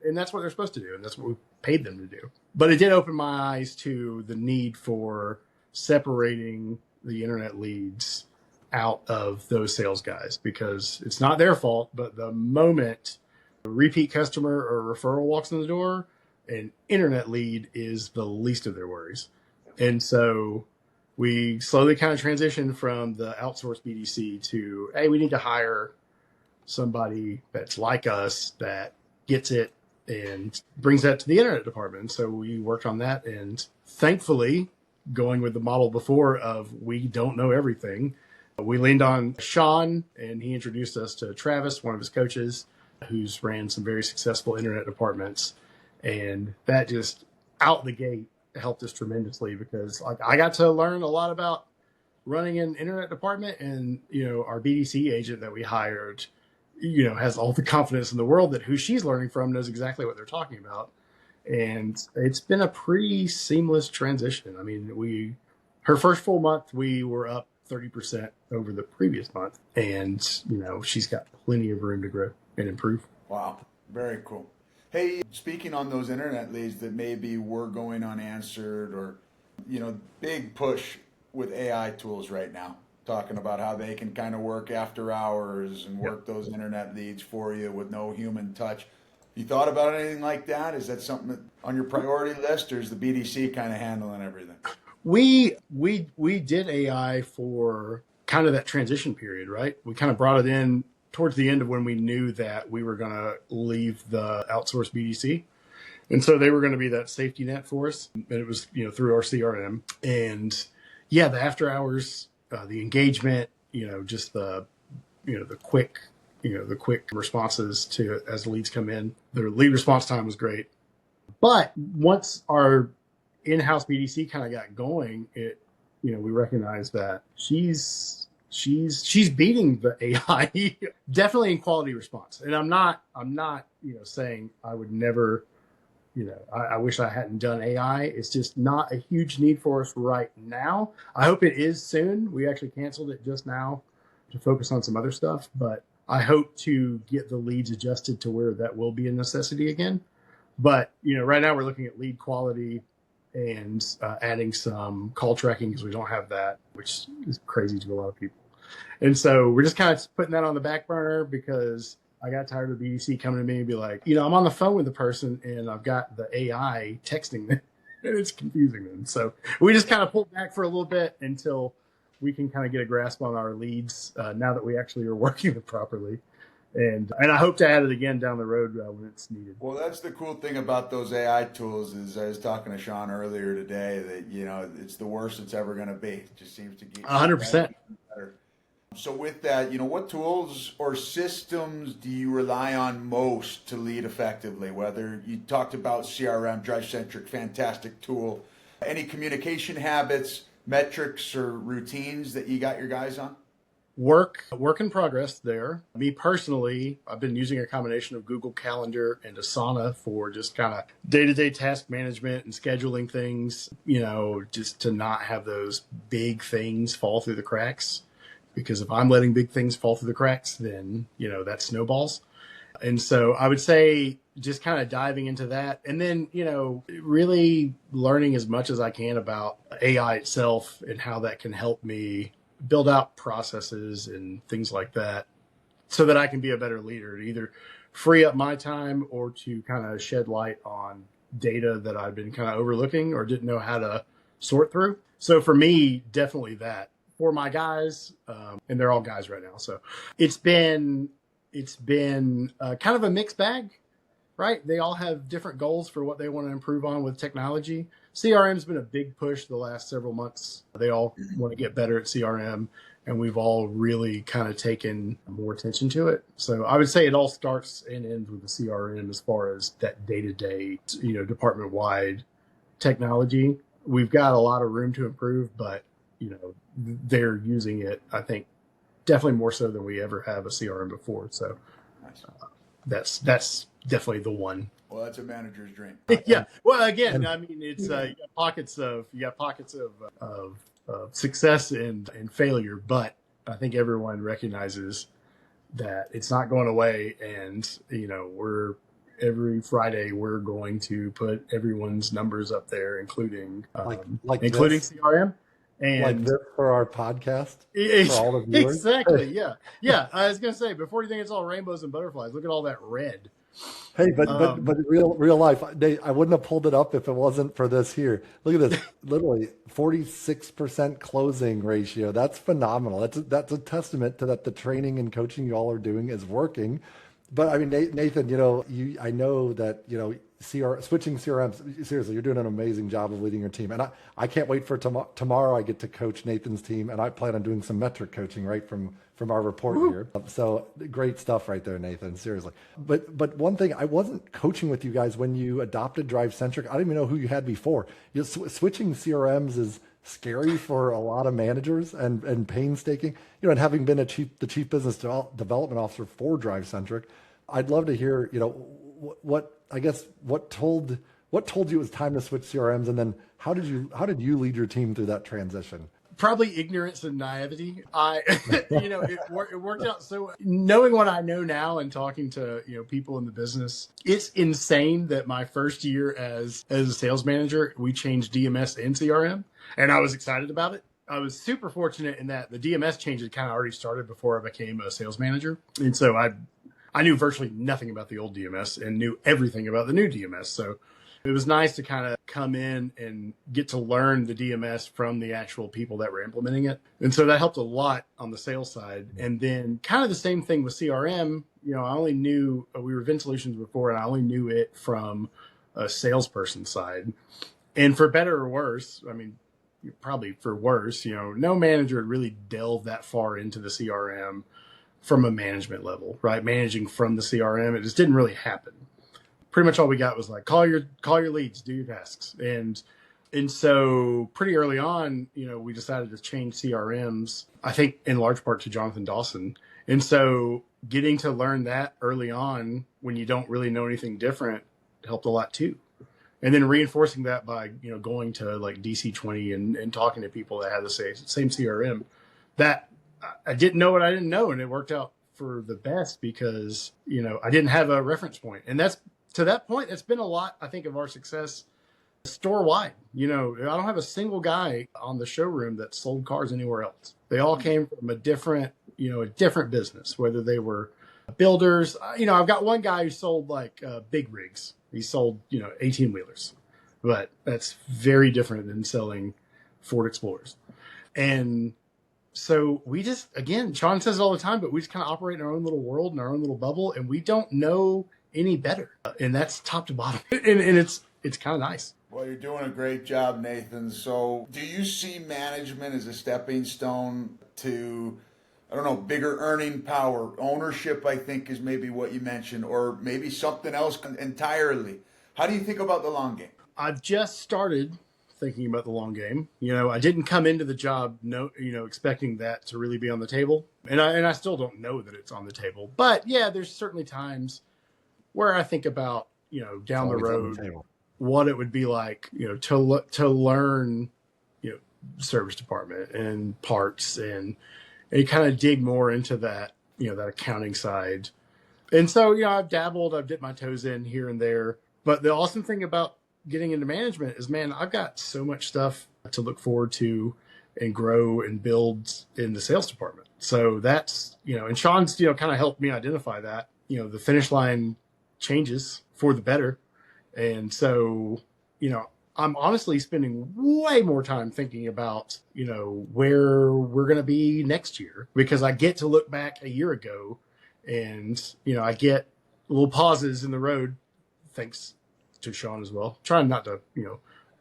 And that's what they're supposed to do. And that's what we paid them to do. But it did open my eyes to the need for separating the internet leads out of those sales guys, because it's not their fault. But the moment a repeat customer or referral walks in the door, an internet lead is the least of their worries. And so we slowly kind of transitioned from the outsourced BDC to, hey, we need to hire somebody that's like us, that gets it and brings that to the internet department. So we worked on that, and thankfully, going with the model before of we don't know everything, we leaned on Sean, and he introduced us to Travis, one of his coaches, who's ran some very successful internet departments. And that just out the gate helped us tremendously, because I got to learn a lot about running an internet department, and our BDC agent that we hired has all the confidence in the world that who she's learning from knows exactly what they're talking about. And it's been a pretty seamless transition. I mean, her first full month, we were up 30% over the previous month, and she's got plenty of room to grow and improve. Wow, very cool. Hey, speaking on those internet leads that maybe were going unanswered, or, big push with AI tools right now, talking about how they can kind of work after hours and work those internet leads for you with no human touch. You thought about anything like that? Is that something on your priority list, or is the BDC kind of handling everything? We did AI for kind of that transition period, right? We kind of brought it in towards the end of when we knew that we were going to leave the outsourced BDC. And so they were going to be that safety net for us. And it was, through our CRM. And the after hours, the engagement, just the quick responses to as the leads come in. Their lead response time was great. But once our in-house BDC kind of got going, we recognized that she's beating the AI definitely in quality response. And I'm not saying I would never, I wish I hadn't done AI. It's just not a huge need for us right now. I hope it is soon. We actually canceled it just now to focus on some other stuff, but I hope to get the leads adjusted to where that will be a necessity again. But, right now we're looking at lead quality and adding some call tracking because we don't have that, which is crazy to a lot of people. And so we're just kind of putting that on the back burner because I got tired of the BDC coming to me and be like, I'm on the phone with the person and I've got the AI texting them and it's confusing them. So we just kind of pulled back for a little bit until we can kind of get a grasp on our leads now that we actually are working them properly. And I hope to add it again down the road when it's needed. Well, that's the cool thing about those AI tools is I was talking to Sean earlier today that, it's the worst it's ever going to be. It just seems to get 100%. better. So with that, what tools or systems do you rely on most to lead effectively? Whether you talked about CRM, DriveCentric, fantastic tool. Any communication habits, metrics, or routines that you got your guys on? Work in progress there. Me personally, I've been using a combination of Google Calendar and Asana for just kind of day-to-day task management and scheduling things, just to not have those big things fall through the cracks. Because if I'm letting big things fall through the cracks, then, that snowballs. And so I would say just kind of diving into that and then, really learning as much as I can about AI itself and how that can help me build out processes and things like that so that I can be a better leader to either free up my time or to kind of shed light on data that I've been kind of overlooking or didn't know how to sort through. So for me, definitely that. For my guys, and they're all guys right now. So it's been kind of a mixed bag, right? They all have different goals for what they want to improve on with technology. CRM's been a big push the last several months. They all want to get better at CRM, and we've all really kind of taken more attention to it. So I would say it all starts and ends with the CRM as far as that day-to-day, department-wide technology. We've got a lot of room to improve, but they're using it, I think, definitely more so than we ever have a CRM before. So that's definitely the one. Well, that's a manager's dream. Yeah. Well, again, I mean, it's you got pockets of success and failure, but I think everyone recognizes that it's not going away, and every Friday we're going to put everyone's numbers up there, including including this. CRM. And like this for our podcast, for all the viewers. Exactly. Yeah. I was gonna say, before you think it's all rainbows and butterflies, look at all that red. Hey, but real life, I wouldn't have pulled it up if it wasn't for this here. Look at this, literally 46% closing ratio. That's phenomenal. That's a testament to that the training and coaching you all are doing is working. But I mean, Nathan, I know that switching CRMs. Seriously, you're doing an amazing job of leading your team, and I can't wait for tomorrow. I get to coach Nathan's team, and I plan on doing some metric coaching right from our report here. So great stuff right there, Nathan. Seriously, but one thing, I wasn't coaching with you guys when you adopted DriveCentric. I didn't even know who you had before. Switching CRMs is scary for a lot of managers and painstaking. And having been the chief business development officer for DriveCentric, I'd love to hear what told you it was time to switch CRMs, and then how did you lead your team through that transition? Probably ignorance and naivety. It worked out. So knowing what I know now and talking to, people in the business, it's insane that my first year as a sales manager, we changed DMS and CRM, and I was excited about it. I was super fortunate in that the DMS change had kind of already started before I became a sales manager. And so I knew virtually nothing about the old DMS and knew everything about the new DMS. So it was nice to kind of come in and get to learn the DMS from the actual people that were implementing it. And so that helped a lot on the sales side. And then kind of the same thing with CRM. I only knew we were Vin Solutions before, and I only knew it from a salesperson side. And for better or worse, I mean, probably for worse, no manager had really delved that far into the CRM from a management level, right? Managing from the CRM, it just didn't really happen. Pretty much all we got was like, call your leads, do your tasks. And so pretty early on, we decided to change CRMs, I think in large part to Jonathan Dawson. And so getting to learn that early on when you don't really know anything different helped a lot too. And then reinforcing that by, going to like DC20 and talking to people that had the same CRM, that I didn't know what I didn't know. And it worked out for the best because, I didn't have a reference point. And that's to that point, it's been a lot, I think, of our success store wide. I don't have a single guy on the showroom that sold cars anywhere else. They all came from a different business, whether they were builders. I've got one guy who sold like big rigs. He sold, 18 wheelers, but that's very different than selling Ford Explorers. And so we just, again, Sean says it all the time, but we just kind of operate in our own little world, in our own little bubble, and we don't know any better. And that's top to bottom. And it's kind of nice. Well, you're doing a great job, Nathan. So do you see management as a stepping stone to, I don't know, bigger earning power? Ownership, I think, is maybe what you mentioned, or maybe something else entirely. How do you think about the long game? I've just started thinking about the long game. I didn't come into the job expecting that to really be on the table. And I still don't know that it's on the table. But yeah, there's certainly times where I think about, down the road, what it would be like, to learn, service department and parts and kind of dig more into that, that accounting side. And so, I've dipped my toes in here and there. But the awesome thing about getting into management is, man, I've got so much stuff to look forward to and grow and build in the sales department. So that's, and Sean's, kind of helped me identify that, the finish line changes for the better. And so, I'm honestly spending way more time thinking about, where we're going to be next year, because I get to look back a year ago and, I get little pauses in the road, thanks to Sean as well. Trying not to,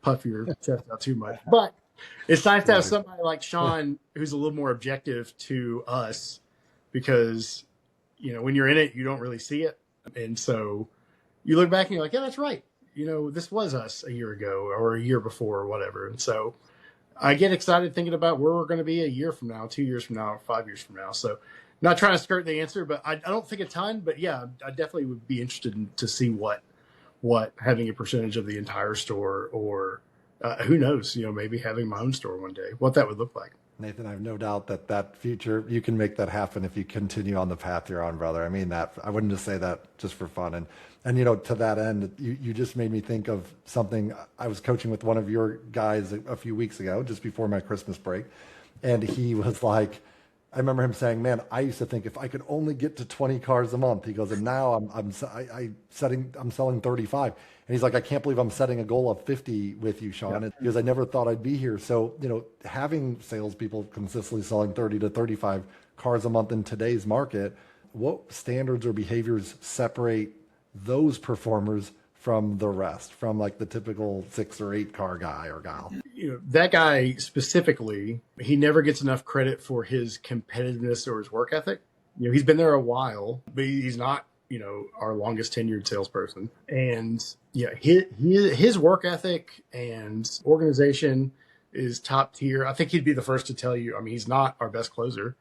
puff your chest out too much, but it's nice to have somebody like Sean who's a little more objective to us, because, when you're in it, you don't really see it. And so you look back and you're like, yeah, that's right. This was us a year ago or a year before or whatever. And so I get excited thinking about where we're going to be a year from now, 2 years from now, or 5 years from now. So not trying to skirt the answer, but I don't think a ton, but yeah, I definitely would be interested to see what having a percentage of the entire store, or who knows, maybe having my own store one day, what that would look like. Nathan, I have no doubt that future, you can make that happen if you continue on the path you're on, brother. I mean that. I wouldn't just say that just for fun. And to that end, you just made me think of something. I was coaching with one of your guys a few weeks ago, just before my Christmas break. And he was like, I remember him saying, man, I used to think if I could only get to 20 cars a month, he goes, and now I'm selling 35. And he's like, I can't believe I'm setting a goal of 50 with you, Sean. Yeah. Because I never thought I'd be here. So, having salespeople consistently selling 30 to 35 cars a month in today's market, what standards or behaviors separate those performers from the rest, from like the typical 6 or 8 car guy or gal? That guy specifically, he never gets enough credit for his competitiveness or his work ethic. He's been there a while, but he's not, our longest tenured salesperson. And yeah, his work ethic and organization is top tier. I think he'd be the first to tell you, he's not our best closer,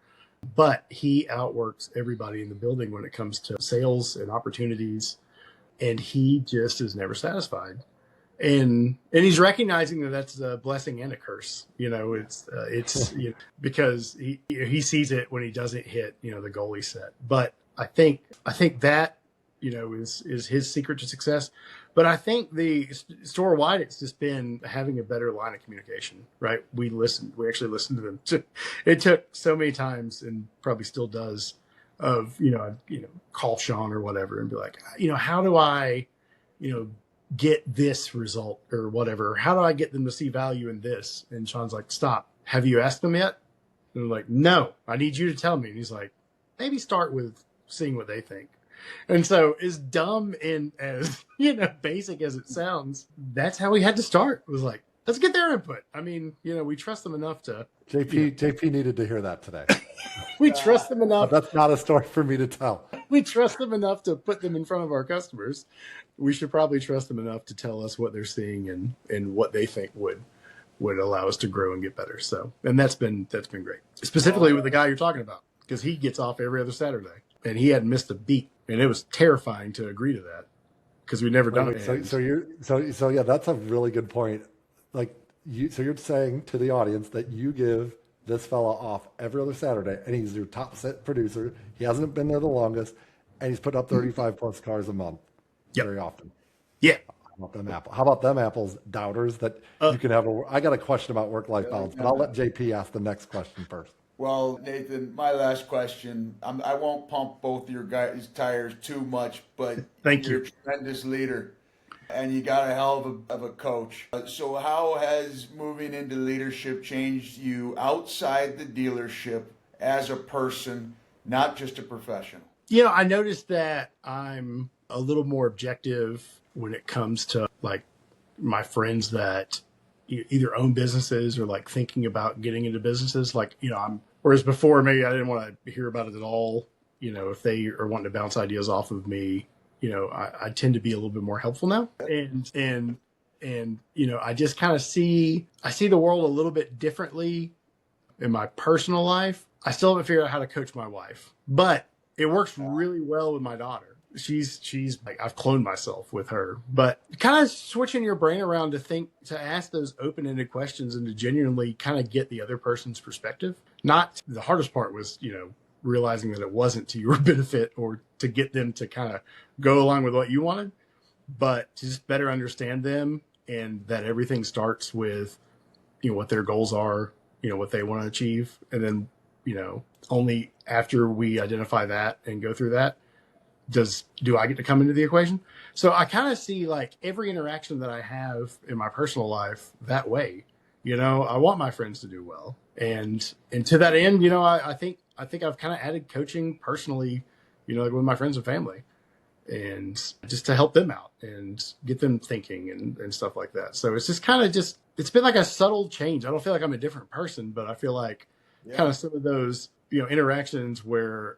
but he outworks everybody in the building when it comes to sales and opportunities. And he just is never satisfied. And he's recognizing that that's a blessing and a curse. It's because he sees it when he doesn't hit, the goal he set. But I think that, is his secret to success. But I think the store wide, it's just been having a better line of communication, right? We actually listened to them. It took so many times, and probably still does, of, call Sean or whatever and be like, how do I, get this result or whatever? How do I get them to see value in this? And Sean's like, stop. Have you asked them yet? And I'm like, no, I need you to tell me. And he's like, maybe start with seeing what they think. And so as dumb and as, basic as it sounds, that's how we had to start. It was like, let's get their input. We trust them enough to. JP needed to hear that today. We trust them enough. That's not a story for me to tell. We trust them enough to put them in front of our customers. We should probably trust them enough to tell us what they're seeing and what they think would allow us to grow and get better. So, and that's been great. Specifically with the guy you're talking about, because he gets off every other Saturday and he hadn't missed a beat. And it was terrifying to agree to that because we'd never done it. So yeah, that's a really good point. So you're saying to the audience that you give this fella off every other Saturday, and he's your top set producer. He hasn't been there the longest, and he's put up 35 plus cars a month. Yep. very often. Yeah. How about them apples, doubters that you can have I got a question about work-life balance, but I'll let JP ask the next question first. Well, Nathan, my last question. I won't pump both your guys' tires too much, but Thank you're you. a tremendous leader, and you got a hell of a coach. So, how has moving into leadership changed you outside the dealership as a person, not just a professional? I noticed that I'm a little more objective when it comes to like my friends that either own businesses or like thinking about getting into businesses. Like, whereas before maybe I didn't want to hear about it at all. If they are wanting to bounce ideas off of me, I tend to be a little bit more helpful now. And I just kind of I see the world a little bit differently in my personal life. I still haven't figured out how to coach my wife, but it works really well with my daughter. She's like, I've cloned myself with her, but kind of switching your brain around to ask those open-ended questions and to genuinely kind of get the other person's perspective. Not the hardest part was, realizing that it wasn't to your benefit or to get them to kind of go along with what you wanted, but to just better understand them, and that everything starts with, what their goals are, what they want to achieve. And then, only after we identify that and go through that, do I get to come into the equation? So I kind of see like every interaction that I have in my personal life that way. I want my friends to do well, and to that end, I think I've kind of added coaching personally, like with my friends and family, and just to help them out and get them thinking and stuff like that. So it's just kind of it's been like a subtle change. I don't feel like I'm a different person, but I feel like kind of some of those interactions where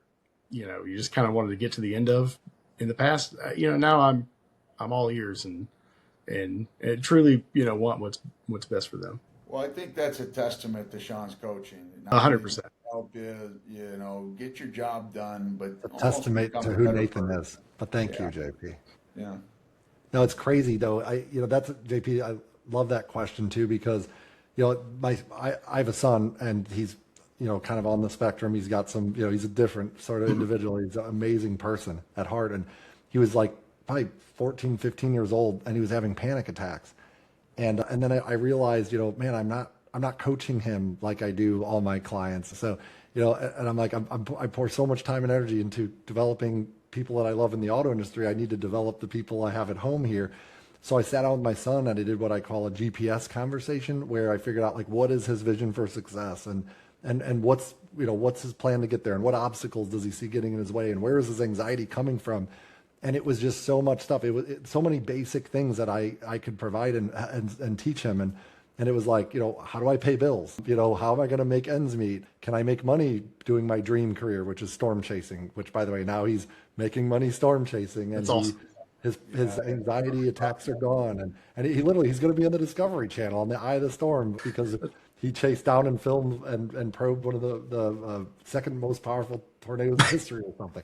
you just kind of wanted to get to the end of in the past. Now I'm all ears and truly want what's best for them. Well, I think that's a testament to Sean's coaching. 100%. Help you, get your job done, but A testament to who Nathan is. But thank you, JP. Yeah. No, it's crazy though. That's JP. I love that question too, because, I have a son and he's, kind of on the spectrum. He's got some, he's a different sort of individual. He's an amazing person at heart. And he was like probably 14, 15 years old, and he was having panic attacks. And then I realized, man, I'm not coaching him like I do all my clients. So, and I'm like, I pour so much time and energy into developing people that I love in the auto industry. I need to develop the people I have at home here. So I sat down with my son and I did what I call a GPS conversation, where I figured out like, what is his vision for success, and what's his plan to get there, and what obstacles does he see getting in his way, and where is his anxiety coming from. And it was just so much stuff. It was so many basic things that I could provide and teach him. And it was like, how do I pay bills? How am I going to make ends meet? Can I make money doing my dream career, which is storm chasing, which, by the way, now he's making money storm chasing. And That's awesome. His anxiety attacks are gone. And he's going to be on the Discovery Channel on the Eye of the Storm, because he chased down and filmed and probed one of the second most powerful tornadoes in history or something.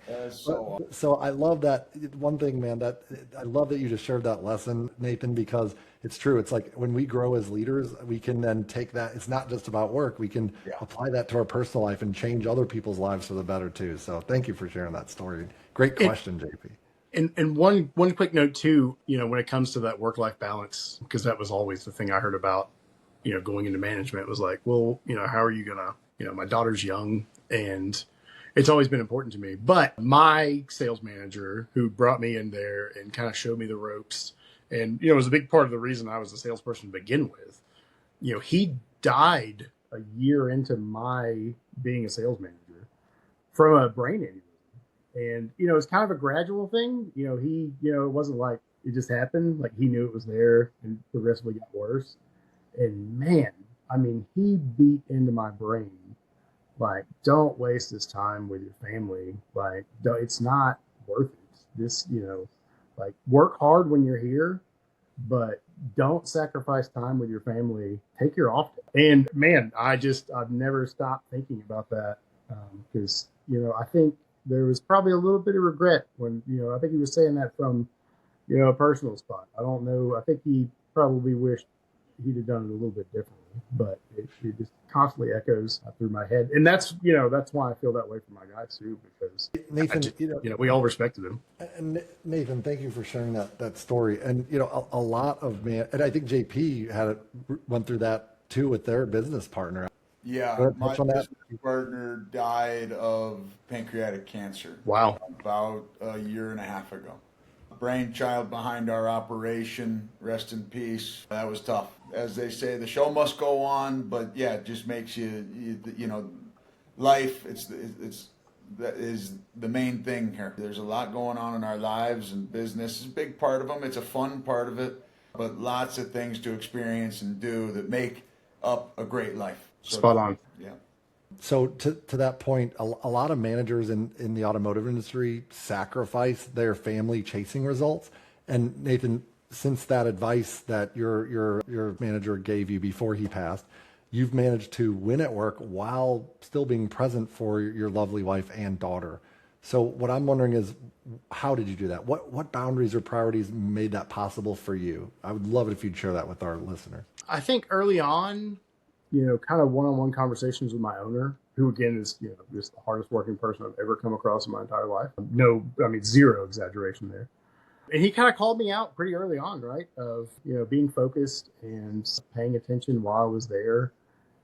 So I love that. One thing, man, that I love that you just shared that lesson, Nathan, because it's true. It's like when we grow as leaders, we can then take that. It's not just about work. We can apply that to our personal life and change other people's lives for the better too. So thank you for sharing that story. Great question, JP. And one quick note too, when it comes to that work-life balance, because that was always the thing I heard about, going into management, was like, well, how are you gonna, my daughter's young, and it's always been important to me. But my sales manager, who brought me in there and kind of showed me the ropes, and was a big part of the reason I was a salesperson to begin with. He died a year into my being a sales manager from a brain aneurysm. And, it's kind of a gradual thing. He, it wasn't like it just happened. Like, he knew it was there and progressively got worse. And man, he beat into my brain, like, don't waste this time with your family. Like, it's not worth it. This, like, work hard when you're here, but don't sacrifice time with your family. Take your off day. And man, I've never stopped thinking about that. Because, I think there was probably a little bit of regret when, I think he was saying that from, a personal spot. I don't know. I think he probably wished he'd have done it a little bit differently, but it just constantly echoes through my head. And that's why I feel that way for my guys too, because Nathan, we all respected him. and Nathan, thank you for sharing that story. And a lot of and I think JP went through that too with their business partner. Yeah, my business partner died of pancreatic cancer. Wow. About a year and a half ago. Brainchild behind our operation, rest in peace. That was tough. As they say, the show must go on, but yeah, it just makes life, that is the main thing here. There's a lot going on in our lives, and business is a big part of them. It's a fun part of it, but lots of things to experience and do that make up a great life. So, spot on. Yeah. So to that point, a lot of managers in the automotive industry sacrifice their family chasing results. And Nathan, since that advice that your manager gave you before he passed, you've managed to win at work while still being present for your lovely wife and daughter. So what I'm wondering is, how did you do that? What boundaries or priorities made that possible for you? I would love it if you'd share that with our listeners. I think early on, kind of one-on-one conversations with my owner, who again is, just the hardest working person I've ever come across in my entire life. Zero exaggeration there. And he kind of called me out pretty early on, right? Of, being focused and paying attention while I was there.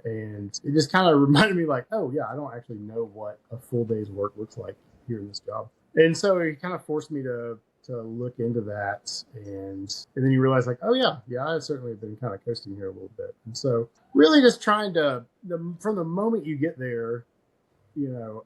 And it just kind of reminded me like, oh yeah, I don't actually know what a full day's work looks like here in this job. And so he kind of forced me to look into that, and then you realize like, oh yeah, I certainly have been kind of coasting here a little bit. And so really just trying to, from the moment you get there,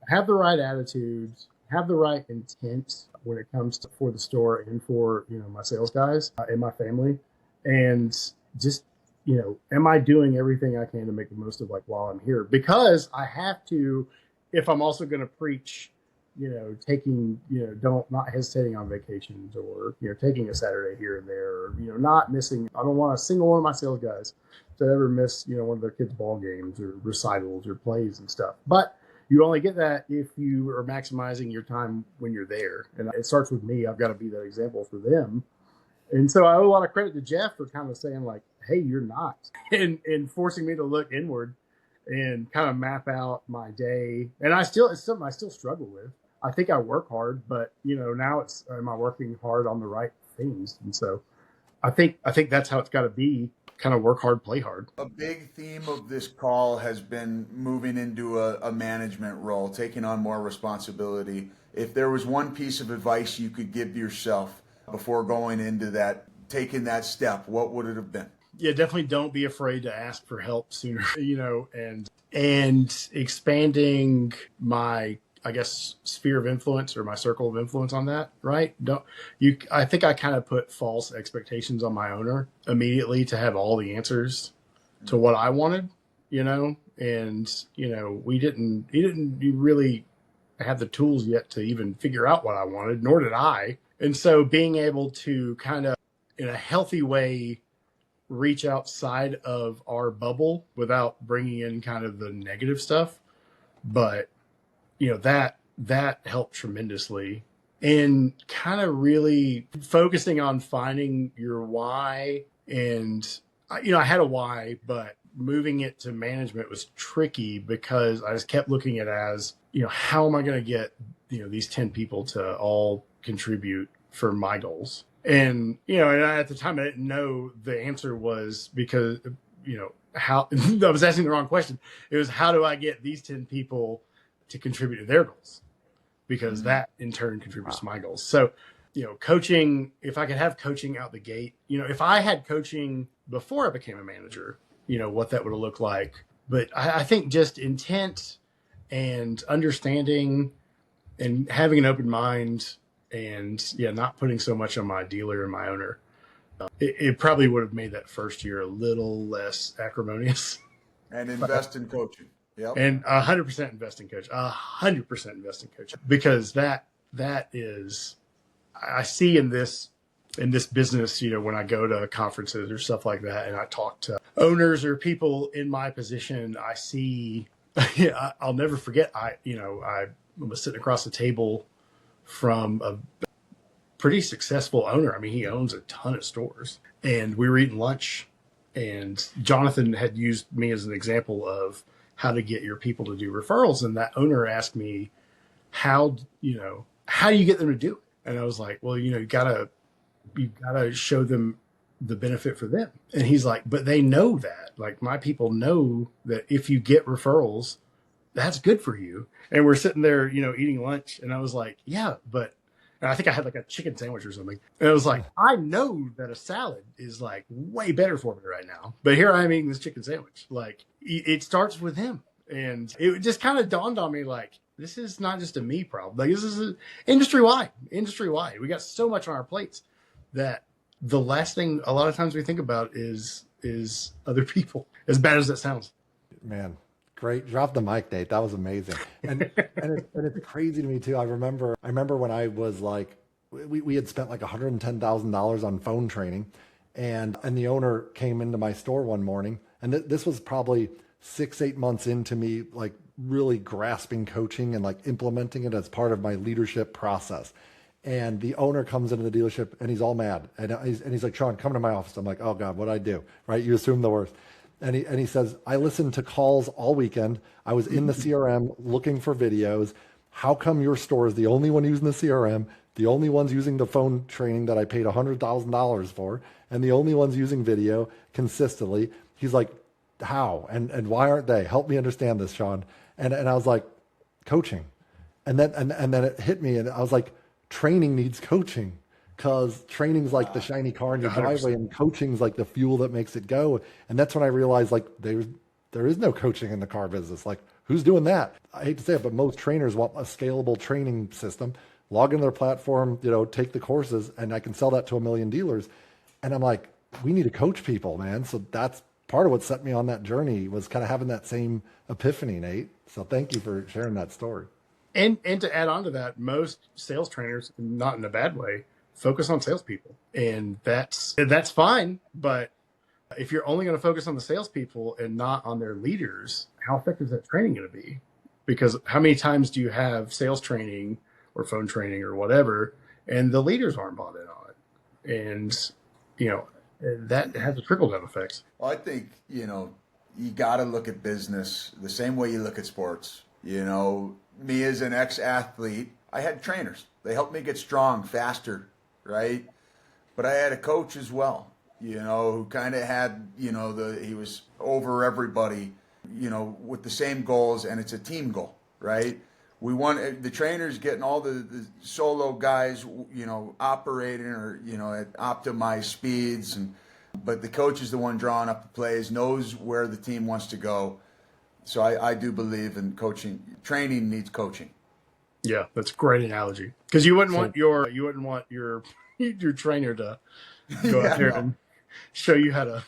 have the right attitude, have the right intent when it comes to for the store and for, my sales guys and my family, and just, am I doing everything I can to make the most of like while I'm here? Because I have to, if I'm also going to preach, taking, not hesitating on vacations, or, taking a Saturday here and there, or, not missing. I don't want a single one of my sales guys to ever miss, one of their kids' ball games or recitals or plays and stuff. But you only get that if you are maximizing your time when you're there. And it starts with me. I've got to be that example for them. And so I owe a lot of credit to Jeff for kind of saying like, hey, you're not, and forcing me to look inward and kind of map out my day. And it's something I still struggle with. I think I work hard, but now am I working hard on the right things? And so I think that's how it's got to be. Kind of work hard, play hard. A big theme of this call has been moving into a management role, taking on more responsibility. If there was one piece of advice you could give yourself before going into that, taking that step, what would it have been? Yeah, definitely don't be afraid to ask for help sooner, and expanding my, I guess, sphere of influence or my circle of influence on that, right? I think I kind of put false expectations on my owner immediately to have all the answers to what I wanted, and, he didn't really have the tools yet to even figure out what I wanted, nor did I. And so being able to kind of, in a healthy way, reach outside of our bubble without bringing in kind of the negative stuff, but that helped tremendously, and kind of really focusing on finding your why. And I had a why, but moving it to management was tricky because I just kept looking at it as, how am I going to get, these 10 people to all contribute for my goals? And, and at the time I didn't know the answer was because, how I was asking the wrong question. It was, how do I get these 10 people to contribute to their goals? Because that in turn contributes to my goals. So, coaching, if I could have coaching out the gate, if I had coaching before I became a manager, what that would have looked like. But I think just intent and understanding and having an open mind, and not putting so much on my dealer and my owner, it probably would have made that first year a little less acrimonious. And invest in coaching. Yep. And 100% invest in coach, 100% invest in coach, because that is, I see in this business, when I go to conferences or stuff like that, and I talk to owners or people in my position, I see, I'll never forget. I was sitting across the table from a pretty successful owner. I mean, he owns a ton of stores, and we were eating lunch, And Jonathan had used me as an example of how to get your people to do referrals. And that owner asked me, how do you get them to do it? And I was like, well, you gotta show them the benefit for them. And he's like, but they know that, like, my people know that if you get referrals, that's good for you. And we're sitting there, eating lunch. And I was like, yeah, but and I think I had like a chicken sandwich or something. And I was like, I know that a salad is like way better for me right now. But here I am eating this chicken sandwich. Like, it starts with him. And it just kind of dawned on me, like, this is not just a me problem. Like, this is industry wide. We got so much on our plates that the last thing a lot of times we think about is other people, as bad as that sounds. Man, great. Drop the mic, Nate. That was amazing. And it's crazy to me too. I remember when I was like, we had spent like $110,000 on phone training, and the owner came into my store one morning, and this was probably 6-8 months into me like really grasping coaching and like implementing it as part of my leadership process. And the owner comes into the dealership and he's all mad. And he's like, Sean, come to my office. I'm like, oh God, what'd I do? Right? You assume the worst. And he says, I listened to calls all weekend. I was in the CRM looking for videos. How come your store is the only one using the CRM, the only ones using the phone training that I paid $100,000 for, and the only ones using video consistently? He's like, how? And why aren't they? Help me understand this, Sean. And I was like, coaching. And then it hit me, and I was like, training needs coaching, because training's like the shiny car in your 100%. driveway, and coaching's like the fuel that makes it go. And that's when I realized, like, there is no coaching in the car business. Like, who's doing that? I hate to say it, but most trainers want a scalable training system, log into their platform, take the courses, and I can sell that to 1 million dealers. And I'm like, we need to coach people, man. So that's part of what set me on that journey, was kind of having that same epiphany, Nate. So thank you for sharing that story. And to add on to that, most sales trainers, not in a bad way, focus on salespeople. And that's fine. But if you're only going to focus on the salespeople and not on their leaders, how effective is that training going to be? Because how many times do you have sales training or phone training or whatever, and the leaders aren't bought in on it? And, that has a trickle-down effect. Well, I think, you got to look at business the same way you look at sports. Me as an ex-athlete, I had trainers. They helped me get strong faster, right? But I had a coach as well, who kind of had, he was over everybody, with the same goals, and it's a team goal, right? We want the trainers getting all the solo guys, operating or, at optimized speeds, but the coach is the one drawing up the plays, knows where the team wants to go. So I do believe in coaching. Training needs coaching. Yeah, that's a great analogy. Because you wouldn't want your trainer to go out there and show you how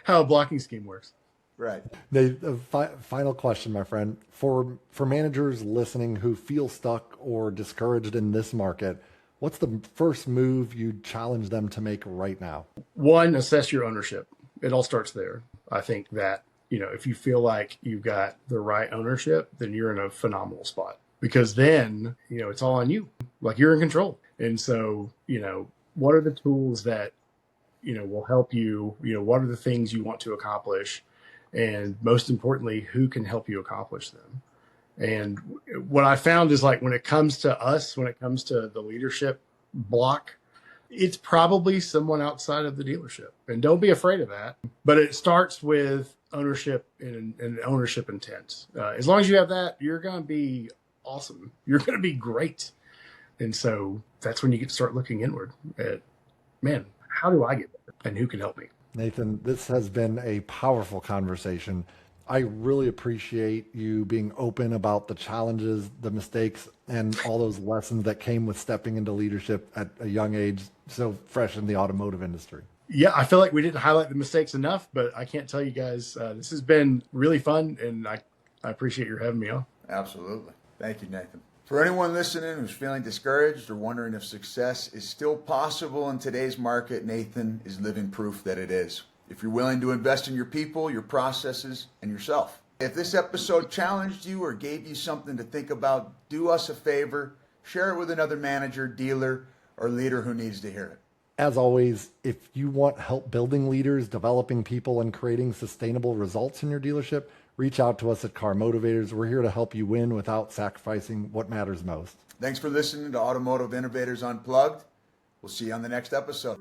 a blocking scheme works. Right. The final question, my friend, for managers listening who feel stuck or discouraged in this market, what's the first move you'd challenge them to make right now? One, assess your ownership. It all starts there. I think that, if you feel like you've got the right ownership, then you're in a phenomenal spot, because then, it's all on you. Like, you're in control. And so, what are the tools that, will help you? What are the things you want to accomplish? And most importantly, who can help you accomplish them? And what I found is, like, when it comes to the leadership block, it's probably someone outside of the dealership. And don't be afraid of that. But it starts with ownership and ownership intent. As long as you have that, you're going to be awesome. You're going to be great. And so that's when you get to start looking inward at, man, how do I get better? And who can help me? Nathan, this has been a powerful conversation. I really appreciate you being open about the challenges, the mistakes, and all those lessons that came with stepping into leadership at a young age, so fresh in the automotive industry. Yeah, I feel like we didn't highlight the mistakes enough, but I can't tell you guys, this has been really fun, and I appreciate your having me on. Absolutely. Thank you, Nathan. For anyone listening who's feeling discouraged or wondering if success is still possible in today's market, Nathan is living proof that it is. If you're willing to invest in your people, your processes, and yourself. If this episode challenged you or gave you something to think about, do us a favor, share it with another manager, dealer, or leader who needs to hear it. As always, if you want help building leaders, developing people, and creating sustainable results in your dealership, reach out to us at Car Motivators. We're here to help you win without sacrificing what matters most. Thanks for listening to Automotive Innovators Unplugged. We'll see you on the next episode.